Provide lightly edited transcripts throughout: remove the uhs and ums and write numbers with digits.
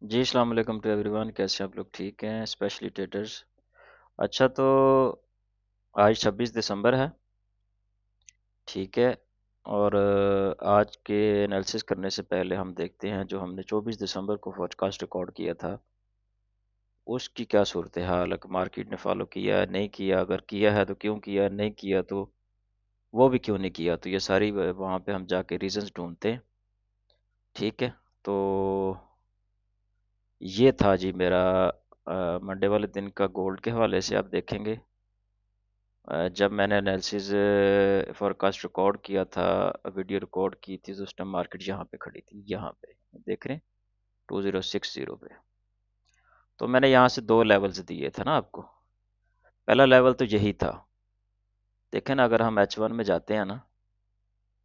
जी अस्सलाम वालेकुम to everyone. कैसे आप लोग? ठीक हैं, स्पेशली ट्रेडर्स। अच्छा, तो आज 26 दिसंबर है। ठीक है। और आज के एनालिसिस करने से पहले हम देखते हैं जो हमने 24 दिसंबर को फोरकास्ट रिकॉर्ड किया था उसकी क्या सूरत हाल है। मार्केट ने फॉलो किया है, नहीं किया? अगर किया है तो क्यों किया, नहीं किया तो वो भी क्यों नहीं किया? तो ये सारी वहाँ पे हम जाके रीजंस ढूंढते हैं। ठीक है। तो ये था जी मेरा मंडे वाले दिन का गोल्ड के हवाले से। आप देखेंगे जब मैंने एनालिसिस फॉरकास्ट रिकॉर्ड किया था, वीडियो रिकॉर्ड की थी, तो उस टाइम मार्केट यहाँ पे खड़ी थी, यहाँ पे देख रहे हैं 2060 पे। तो मैंने यहाँ से दो लेवल्स दिए थे ना आपको। पहला लेवल तो यही था। देखें ना, अगर हम H1 में जाते हैं ना,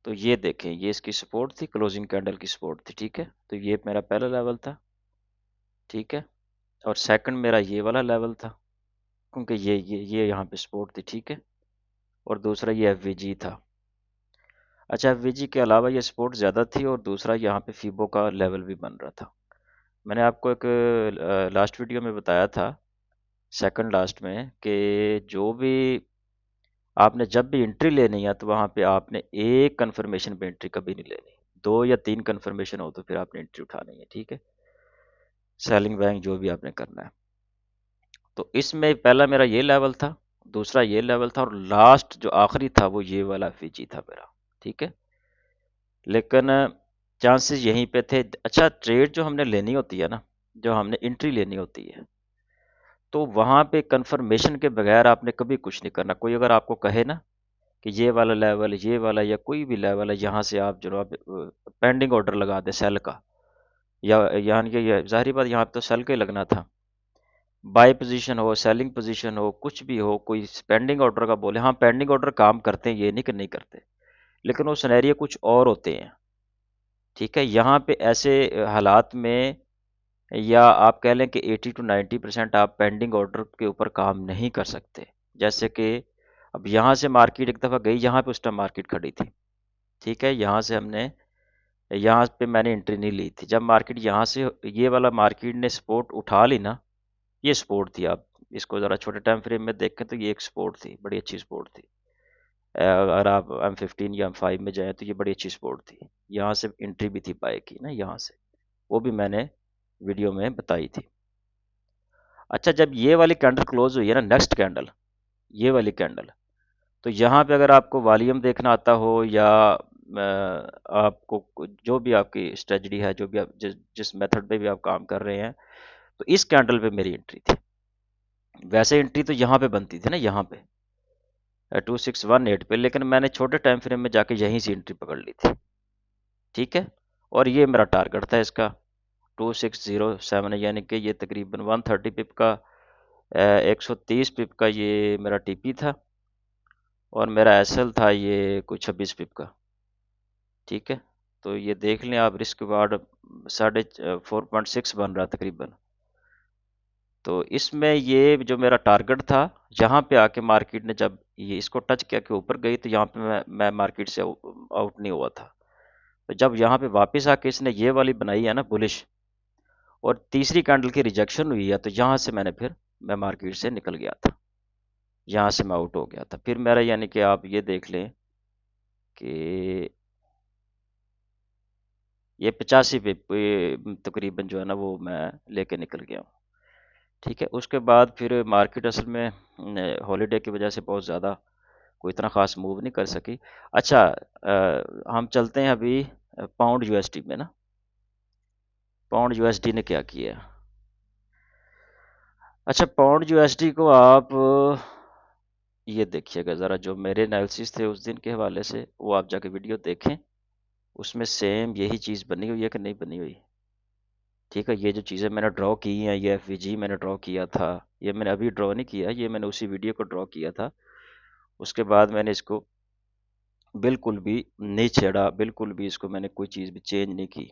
तो ये देखें, ये इसकी सपोर्ट थी, क्लोजिंग कैंडल की सपोर्ट थी। ठीक है, तो ये मेरा पहला लेवल था। ठीक है। और सेकंड मेरा ये वाला लेवल था, क्योंकि ये यहाँ पे सपोर्ट थी। ठीक है। और दूसरा ये FVG था। अच्छा, FVG के अलावा ये सपोर्ट ज़्यादा थी, और दूसरा यहाँ पे फीबो का लेवल भी बन रहा था। मैंने आपको एक लास्ट वीडियो में बताया था, सेकंड लास्ट में, कि जो भी आपने जब भी एंट्री लेनी है तो वहाँ पे आपने एक कंफर्मेशन पे एंट्री कभी नहीं लेनी। दो या तीन कंफर्मेशन हो तो फिर आपने एंट्री उठानी है। ठीक है, सेलिंग बैंक जो भी आपने करना है। तो इसमें पहला मेरा ये लेवल था, दूसरा ये लेवल था, और लास्ट जो आखिरी था वो ये वाला FVG था मेरा। ठीक है। लेकिन चांसेस यहीं पे थे। अच्छा, ट्रेड जो हमने लेनी होती है ना, जो हमने एंट्री लेनी होती है, तो वहाँ पे कंफर्मेशन के बगैर आपने कभी कुछ नहीं करना। कोई अगर आपको कहे ना कि ये वाला लेवल, ये वाला या कोई भी लेवल है, यहाँ से आप जो आप पेंडिंग ऑर्डर लगा दे सेल का, या यानी कि ये जाहिर बात यहाँ पे तो सेल का ही लगना था। बाय पोजीशन हो, सेलिंग पोजीशन हो, कुछ भी हो, कोई पेंडिंग ऑर्डर का बोले, हाँ पेंडिंग ऑर्डर काम करते हैं, ये नहीं कि नहीं करते, लेकिन वो सिनेरियो कुछ और होते हैं। ठीक है। यहाँ पे ऐसे हालात में, या आप कह लें कि 80 to 90% आप पेंडिंग ऑर्डर के ऊपर काम नहीं कर सकते। जैसे कि अब यहाँ से मार्केट एक दफ़ा गई, यहाँ पे उस टाइम मार्केट खड़ी थी। ठीक है, यहाँ से हमने, यहाँ पे मैंने एंट्री नहीं ली थी। जब मार्केट यहाँ से, ये वाला मार्केट ने सपोर्ट उठा ली ना, ये सपोर्ट थी। आप इसको ज़रा छोटे टाइम फ्रेम में देखें तो ये एक सपोर्ट थी, बड़ी अच्छी सपोर्ट थी। अगर आप M15 या M5 में जाएं तो ये बड़ी अच्छी सपोर्ट थी। यहाँ से एंट्री भी थी बाय की ना, यहाँ से, वो भी मैंने वीडियो में बताई थी। अच्छा, जब ये वाली कैंडल क्लोज हुई है ना, नेक्स्ट कैंडल, ये वाली कैंडल, तो यहाँ पे अगर आपको वॉल्यूम देखना आता हो, या आपको जो भी आपकी स्ट्रेटजी है, जो भी आप जिस मेथड पे भी आप काम कर रहे हैं, तो इस कैंडल पे मेरी एंट्री थी। वैसे एंट्री तो यहाँ पे बनती थी ना, यहाँ पे 2618 पे, लेकिन मैंने छोटे टाइम फ्रेम में जाके यहीं से एंट्री पकड़ ली थी। ठीक है। और ये मेरा टारगेट था इसका 2607, यानी कि ये तकरीबन 130 पिप का, 130 पिप का ये मेरा TP था, और मेरा SL था ये कुछ 26 पिप का। ठीक है। तो ये देख लें आप, रिस्क वार्ड 4.6 बन रहा तकरीबन। तो इसमें ये जो मेरा टारगेट था, यहाँ पे आके मार्केट ने जब ये इसको टच किया के ऊपर गई, तो यहाँ पे मैं मार्केट से आउट नहीं हुआ था। तो जब यहाँ पे वापस आके इसने ये वाली बनाई है ना बुलिश, और तीसरी कैंडल की रिजेक्शन हुई है, तो यहाँ से मैं मार्केट से निकल गया था, यहाँ से मैं आउट हो गया था। फिर मेरा, यानी कि आप ये देख लें कि ये 85 पे तकरीबन जो है ना, वो मैं लेके निकल गया हूँ। ठीक है। उसके बाद फिर मार्केट असल में हॉलीडे की वजह से बहुत ज़्यादा कोई इतना ख़ास मूव नहीं कर सकी। अच्छा, हम चलते हैं अभी पाउंड USD में ना। पाउंड USD ने क्या किया? अच्छा, पाउंड USD को आप ये देखिएगा ज़रा, जो मेरे एनालिसिस थे उस दिन के हवाले से, वो आप जाके वीडियो देखें। उसमें सेम यही चीज़ बनी हुई है कि नहीं बनी हुई? ठीक है। ये जो चीज़ें मैंने ड्रॉ की हैं, ये FVG मैंने ड्रॉ किया था, ये मैंने अभी ड्रॉ नहीं किया, ये मैंने उसी वीडियो को ड्रॉ किया था। उसके बाद मैंने इसको बिल्कुल भी नहीं छेड़ा, बिल्कुल भी इसको मैंने कोई चीज़ भी चेंज नहीं की।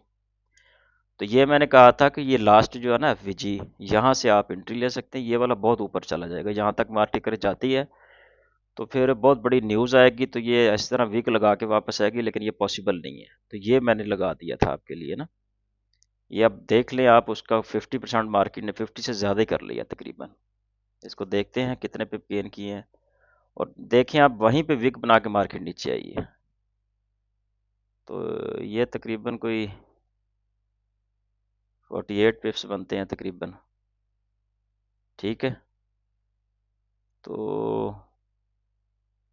तो ये मैंने कहा था कि ये लास्ट जो है ना FVG, यहाँ से आप एंट्री ले सकते हैं। ये वाला बहुत ऊपर चला जाएगा, यहाँ तक मार्केट कर जाती है तो फिर बहुत बड़ी न्यूज़ आएगी, तो ये इस तरह वीक लगा के वापस आएगी, लेकिन ये पॉसिबल नहीं है। तो ये मैंने लगा दिया था आपके लिए ना, ये अब देख लें आप, उसका 50% मार्केट ने 50 से ज़्यादा ही कर लिया तकरीबन। इसको देखते हैं कितने पे गेन किए हैं, और देखें आप वहीं पे विक बना के मार्केट नीचे आई है। तो ये तकरीबन कोई 48 पिप्स बनते हैं तकरीबन। ठीक है, तो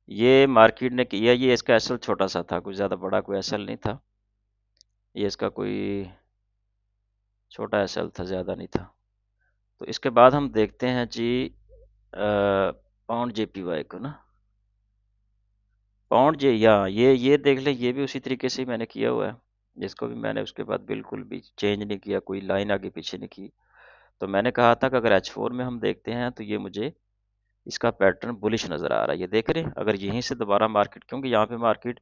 ये मार्केट ने किया, ये इसका एसएल छोटा सा था, कुछ ज़्यादा बड़ा कोई एसएल नहीं था, ये इसका कोई छोटा एसएल था, ज़्यादा नहीं था। तो इसके बाद हम देखते हैं जी पाउंड जेपीवाई को ना, पाउंड जे या ये देख लें, ये भी उसी तरीके से ही मैंने किया हुआ है, जिसको भी मैंने उसके बाद बिल्कुल भी चेंज नहीं किया, कोई लाइन आगे पीछे नहीं की। तो मैंने कहा था कि अगर H4 में हम देखते हैं तो ये मुझे इसका पैटर्न बुलिश नज़र आ रहा है। ये देख रहे हैं, अगर यहीं से दोबारा मार्केट, क्योंकि यहाँ पे मार्केट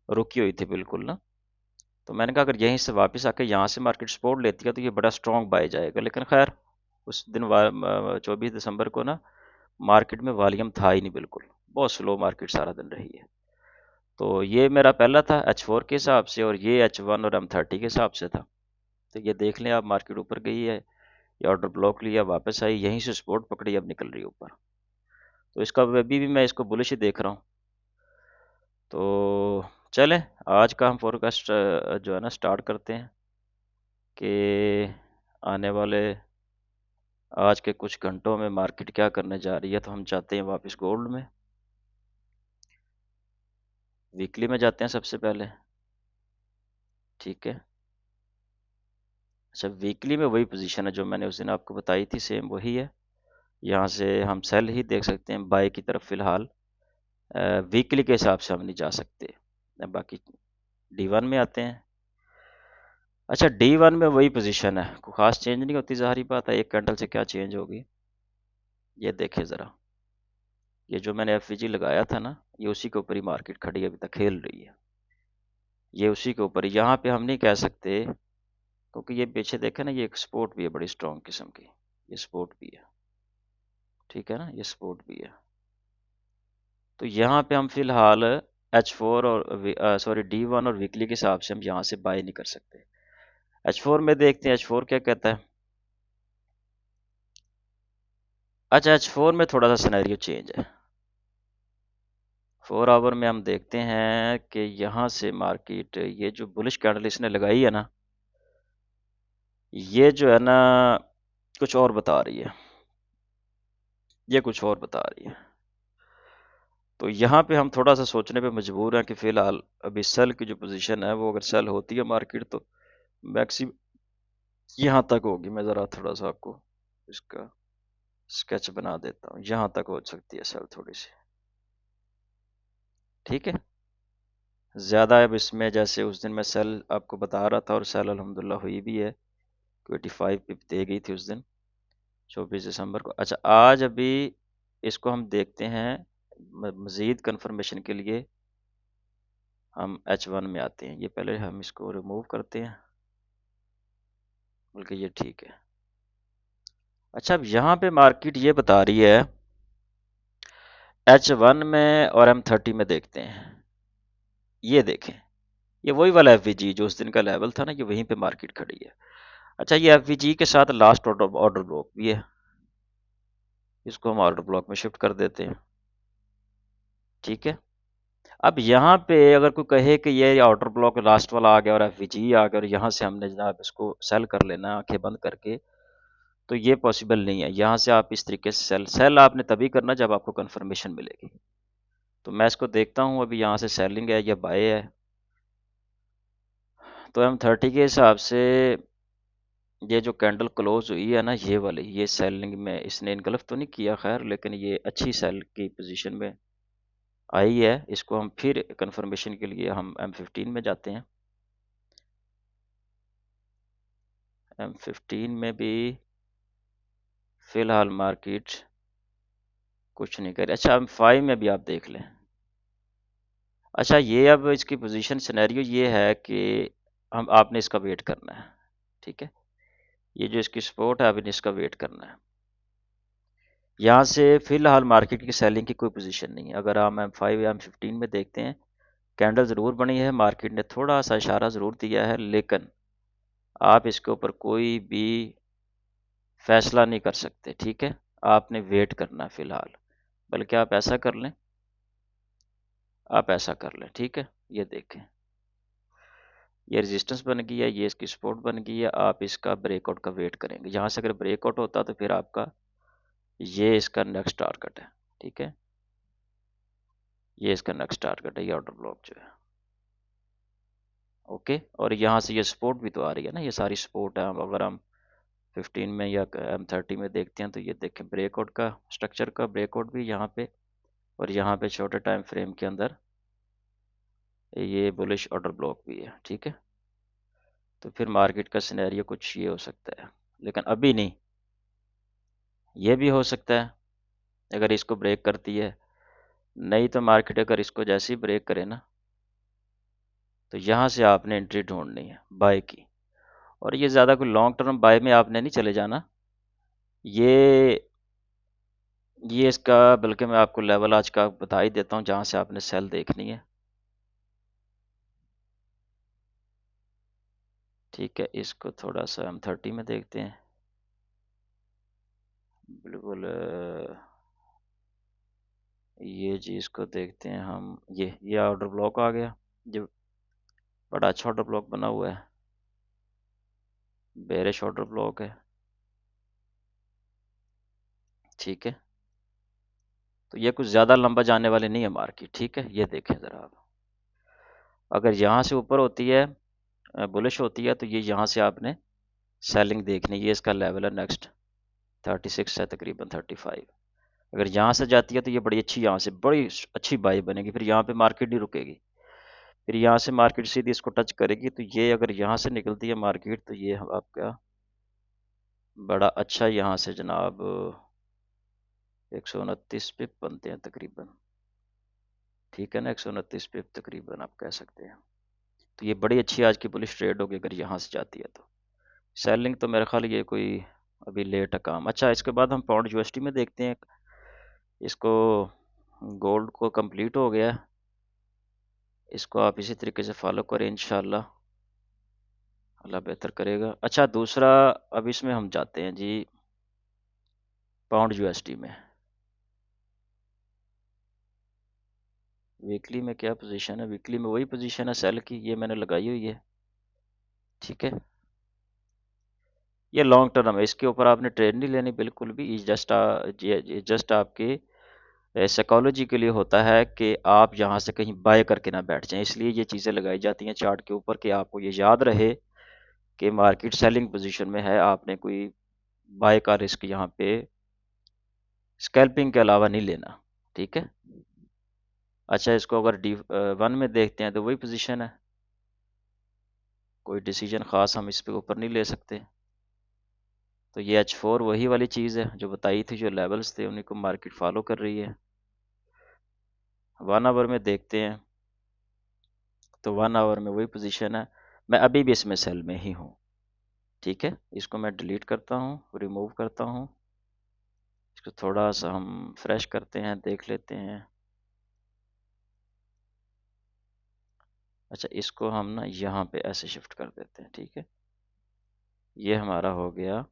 रुकी हुई थी बिल्कुल ना, तो मैंने कहा अगर यहीं से वापस आके यहाँ से मार्केट सपोर्ट लेती है तो ये बड़ा स्ट्रॉन्ग बाय जाएगा। लेकिन खैर उस दिन 24 दिसंबर को ना मार्केट में वॉल्यूम था ही नहीं बिल्कुल, बहुत स्लो मार्केट सारा दिन रही है। तो ये मेरा पहला था H4 के हिसाब से, और ये H1 और M30 के हिसाब से था। तो ये देख लें आप, मार्केट ऊपर गई है, ये ऑर्डर ब्लॉक लिया, वापस आई, यहीं से सपोर्ट पकड़ी, अब निकल रही है ऊपर। तो इसका अभी भी मैं इसको बुलिश ही देख रहा हूँ। तो चलें, आज का हम फोरकास्ट जो है ना स्टार्ट करते हैं कि आने वाले आज के कुछ घंटों में मार्केट क्या करने जा रही है। तो हम चाहते हैं वापस गोल्ड में, वीकली में जाते हैं सबसे पहले। ठीक है, अच्छा वीकली में वही पोजीशन है जो मैंने उस दिन आपको बताई थी, सेम वही है। यहाँ से हम सेल ही देख सकते हैं, बाय की तरफ फिलहाल। वीकली के हिसाब से हम नहीं जा सकते। बाकी D1 में आते हैं। अच्छा D1 में वही पोजीशन है, कोई खास चेंज नहीं होती, ज़ाहिर बात है, एक कैंडल से क्या चेंज होगी। ये देखें ज़रा, ये जो मैंने FVG लगाया था ना, ये उसी के ऊपर ही मार्केट खड़ी है, अभी तक खेल रही है, ये उसी के ऊपर। यहाँ पे हम नहीं कह सकते, क्योंकि ये पीछे देखे ना, ये एक सपोर्ट भी है बड़ी स्ट्रॉन्ग किस्म की, ये सपोर्ट भी है। ठीक है ना, ये सपोर्ट भी है। तो यहाँ पे हम फिलहाल H4 और सॉरी D1 और वीकली के हिसाब से हम यहाँ से बाय नहीं कर सकते। H4 में देखते हैं H4 क्या कहता है। अच्छा H4 में थोड़ा सा सिनेरियो चेंज है। 4 आवर में हम देखते हैं कि यहाँ से मार्केट, ये जो बुलिश कैंडल इसने लगाई है ना, ये जो है ना कुछ और बता रही है, ये कुछ और बता रही है। तो यहाँ पे हम थोड़ा सा सोचने पे मजबूर हैं कि फ़िलहाल अभी सेल की जो पोजीशन है, वो अगर सेल होती है मार्केट तो मैक्सिमम यहाँ तक होगी। मैं ज़रा थोड़ा सा आपको इसका स्केच बना देता हूँ, यहाँ तक हो सकती है सेल थोड़ी सी। ठीक है, ज़्यादा अब इसमें, जैसे उस दिन मैं सेल आपको बता रहा था और सेल अल्हम्दुलिल्लाह हुई भी है, 25 पिप दे गई थी उस दिन 24 दिसंबर को। अच्छा आज अभी इसको हम देखते हैं मज़ीद कंफर्मेशन के लिए, हम H1 में आते हैं। ये पहले हम इसको रिमूव करते हैं, बल्कि ये ठीक है। अच्छा अब यहाँ पे मार्केट ये बता रही है, H1 में और M30 में देखते हैं। ये देखें, ये वही वाला FVG जो उस दिन का लेवल था ना, ये वहीं पे मार्केट खड़ी है। अच्छा ये FVG के साथ लास्ट ऑर्डर ब्लॉक भी है, इसको हम ऑर्डर ब्लॉक में शिफ्ट कर देते हैं। ठीक है, अब यहाँ पे अगर कोई कहे कि ये ऑर्डर ब्लॉक लास्ट वाला आ गया और FVG आ गया और यहाँ से हमने जनाब इसको सेल कर लेना है आंखें बंद करके, तो ये पॉसिबल नहीं है। यहाँ से आप इस तरीके से सेल सेल आपने तभी करना जब आपको कंफर्मेशन मिलेगी। तो मैं इसको देखता हूँ अभी यहाँ से सेलिंग है या बाय है। तो M30 के हिसाब से ये जो कैंडल क्लोज हुई है ना, ये वाली, ये सेलिंग में इसने इनगल्फ तो नहीं किया खैर, लेकिन ये अच्छी सेल की पोजीशन में आई है। इसको हम फिर कंफर्मेशन के लिए हम M15 में जाते हैं। M15 में भी फिलहाल मार्केट कुछ नहीं कर रही। अच्छा M5 में भी आप देख लें। अच्छा ये अब इसकी पोजीशन सिनेरियो ये है कि हम आपने इसका वेट करना है। ठीक है, ये जो इसकी सपोर्ट है आपने इसका वेट करना है। यहाँ से फिलहाल मार्केट की सेलिंग की कोई पोजीशन नहीं है। अगर हम M5 या M15 में देखते हैं, कैंडल ज़रूर बनी है, मार्केट ने थोड़ा सा इशारा ज़रूर दिया है, लेकिन आप इसके ऊपर कोई भी फैसला नहीं कर सकते, ठीक है। आपने वेट करना है फिलहाल। बल्कि आप ऐसा कर लें, ठीक है। ये देखें, ये रेजिस्टेंस बन गई है, ये इसकी सपोर्ट बन गई है। आप इसका ब्रेकआउट का वेट करेंगे। यहाँ से अगर ब्रेकआउट होता तो फिर आपका ये इसका नेक्स्ट टारगेट है, ठीक है। ये इसका नेक्स्ट टारगेट है, ये ऑर्डर ब्लॉक जो है। ओके, और यहाँ से ये सपोर्ट भी तो आ रही है ना, ये सारी सपोर्ट है। अगर हम 15 में या M30 में देखते हैं तो ये देखें, ब्रेकआउट का स्ट्रक्चर का ब्रेकआउट भी यहाँ पे, और यहाँ पे छोटे टाइम फ्रेम के अंदर ये बुलिश ऑर्डर ब्लॉक भी है, ठीक है। तो फिर मार्केट का सिनेरियो कुछ ये हो सकता है, लेकिन अभी नहीं। ये भी हो सकता है अगर इसको ब्रेक करती है। नहीं तो मार्केट अगर इसको जैसे ही ब्रेक करे ना, तो यहाँ से आपने एंट्री ढूंढनी है बाय की। और ये ज़्यादा कोई लॉन्ग टर्म बाय में आपने नहीं चले जाना। ये ये इसका, बल्कि मैं आपको लेवल आज का बता ही देता हूँ जहाँ से आपने सेल देखनी है, ठीक है। इसको थोड़ा सा M30 में देखते हैं। बिल्कुल ये चीज़ को देखते हैं हम। ये ऑर्डर ब्लॉक आ गया, जो बड़ा अच्छा ऑर्डर ब्लॉक बना हुआ है, बेरिश ऑर्डर ब्लॉक है, ठीक है। तो ये कुछ ज़्यादा लंबा जाने वाली नहीं है मार्केट, ठीक है। ये देखें ज़रा आप, अगर यहाँ से ऊपर होती है, बुलिश होती है, तो ये यहाँ से आपने सेलिंग देखनी। ये इसका लेवल है नेक्स्ट, 36 है तकरीबन 35। अगर यहाँ से जाती है तो ये बड़ी अच्छी, यहाँ से बड़ी अच्छी बाई बनेगी। फिर यहाँ पे मार्केट नहीं रुकेगी, फिर यहाँ से मार्केट सीधी इसको टच करेगी। तो ये अगर यहाँ से निकलती है मार्केट, तो ये आपका बड़ा अच्छा यहाँ से जनाब 129 पिप बनते हैं तकरीबन, ठीक है ना। 129 पिप तकरीबन आप कह सकते हैं। तो ये बड़ी अच्छी आज की बुलिश ट्रेड होगी अगर यहाँ से जाती है तो। सेलिंग तो मेरे ख्याल ये कोई अभी लेट है काम। अच्छा, इसके बाद हम पाउंड यूएसडी में देखते हैं। इसको गोल्ड को कंप्लीट हो गया, इसको आप इसी तरीके से फॉलो करें, इंशाल्लाह अल्लाह बेहतर करेगा। अच्छा, दूसरा, अब इसमें हम जाते हैं जी पाउंड यूएसडी में। वीकली में क्या पोजीशन है? वीकली में वही पोजीशन है सेल की, ये मैंने लगाई हुई है, ठीक है। ये लॉन्ग टर्म है, इसके ऊपर आपने ट्रेड नहीं लेनी बिल्कुल भी। जस्ट आपके साइकोलॉजी के लिए होता है कि आप यहाँ से कहीं बाय करके ना बैठ जाएं। इसलिए ये चीज़ें लगाई जाती हैं चार्ट के ऊपर कि आपको ये याद रहे कि मार्केट सेलिंग पोजीशन में है, आपने कोई बाय का रिस्क यहाँ पे स्कैल्पिंग के अलावा नहीं लेना, ठीक है। अच्छा, इसको अगर D1 में देखते हैं तो वही पोजीशन है, कोई डिसीजन ख़ास हम इस पे ऊपर नहीं ले सकते। तो ये H4 वही वाली चीज़ है जो बताई थी, जो लेवल्स थे उन्हीं को मार्केट फॉलो कर रही है। 1 आवर में देखते हैं तो 1 आवर में वही पोजीशन है। मैं अभी भी इसमें सेल में ही हूँ, ठीक है। इसको मैं डिलीट करता हूँ, रिमूव करता हूँ। इसको थोड़ा सा हम फ्रेश करते हैं, देख लेते हैं। अच्छा, इसको हम ना यहाँ पे ऐसे शिफ्ट कर देते हैं, ठीक है। ये हमारा हो गया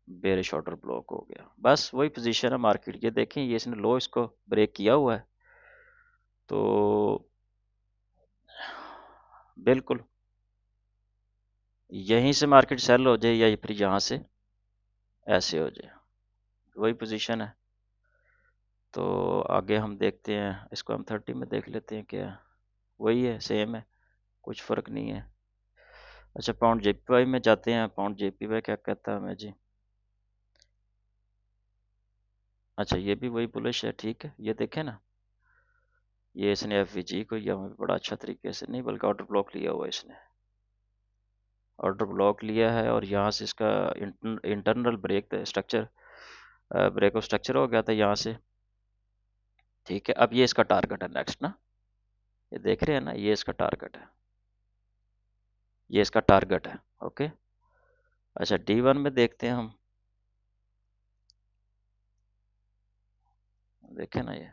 बेरिश ऑर्डर ब्लॉक हो गया। बस वही पोजीशन है मार्केट। ये देखें, ये इसने लो इसको ब्रेक किया हुआ है, तो बिल्कुल यहीं से मार्केट सेल हो जाए या फिर यहाँ से ऐसे हो जाए, वही पोजीशन है। तो आगे हम देखते हैं, इसको हम 30 में देख लेते हैं क्या। वही है, सेम है, कुछ फ़र्क नहीं है। अच्छा, पाउंड जेपीवाई में जाते हैं। पाउंड जेपीवाई क्या कहता है हमें जी? अच्छा, ये भी वही बुलिश है, ठीक है। ये देखें ना, ये इसने एफवीजी को या बड़ा अच्छा तरीके से, नहीं बल्कि ऑर्डर ब्लॉक लिया हुआ है इसने, ऑर्डर ब्लॉक लिया है। और यहाँ से इसका internal break structure, break of structure हो गया था यहाँ से, ठीक है। अब ये इसका टारगेट है नेक्स्ट ना, ये देख रहे हैं ना, ये इसका टारगेट है, ये इसका टारगेट है, ओके। अच्छा, D1 में देखते हैं हम, देखें ना ये,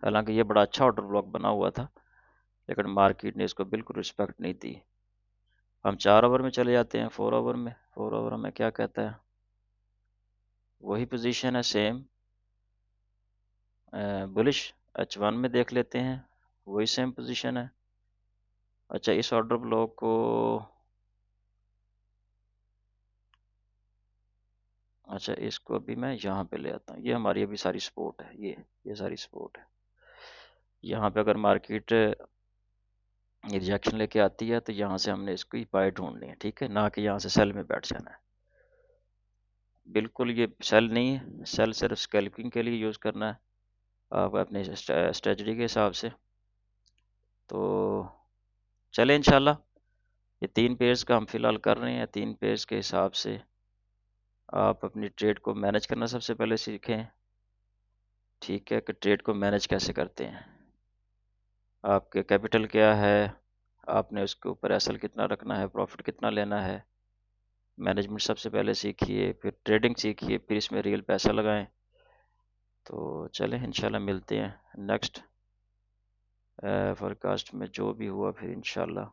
हालांकि ये बड़ा अच्छा ऑर्डर ब्लॉक बना हुआ था, लेकिन मार्केट ने इसको बिल्कुल रिस्पेक्ट नहीं दी। हम 4 ओवर में चले जाते हैं, 4 ओवर में। 4 ओवर में क्या कहता है, वही पोजीशन है सेम, बुलिश। H1 में देख लेते हैं, वही सेम पोजीशन है। अच्छा, इस ऑर्डर ब्लॉक को, अच्छा इसको अभी मैं यहाँ पे ले आता हूँ। ये हमारी अभी सारी सपोर्ट है, ये सारी सपोर्ट है। यहाँ पे अगर मार्केट रिजेक्शन लेके आती है तो यहाँ से हमने इसको ही बाय ढूंढनी है, ठीक है, ना कि यहाँ से सेल में बैठ जाना है। बिल्कुल ये सेल नहीं है, सेल सिर्फ स्कैल्पिंग के लिए यूज़ करना है आप अपने स्ट्रेटजी के हिसाब से। तो चले इंशाल्लाह, ये 3 पेयर्स का हम फिलहाल कर रहे हैं। 3 पेयर्स के हिसाब से आप अपनी ट्रेड को मैनेज करना सबसे पहले सीखें, ठीक है, कि ट्रेड को मैनेज कैसे करते हैं। आपके कैपिटल क्या है, आपने उसके ऊपर एसएल कितना रखना है, प्रॉफिट कितना लेना है, मैनेजमेंट सबसे पहले सीखिए, फिर ट्रेडिंग सीखिए, फिर इसमें रियल पैसा लगाएं। तो चलें इंशाल्लाह मिलते हैं नेक्स्ट फोरकास्ट में, जो भी हुआ फिर इंशाल्लाह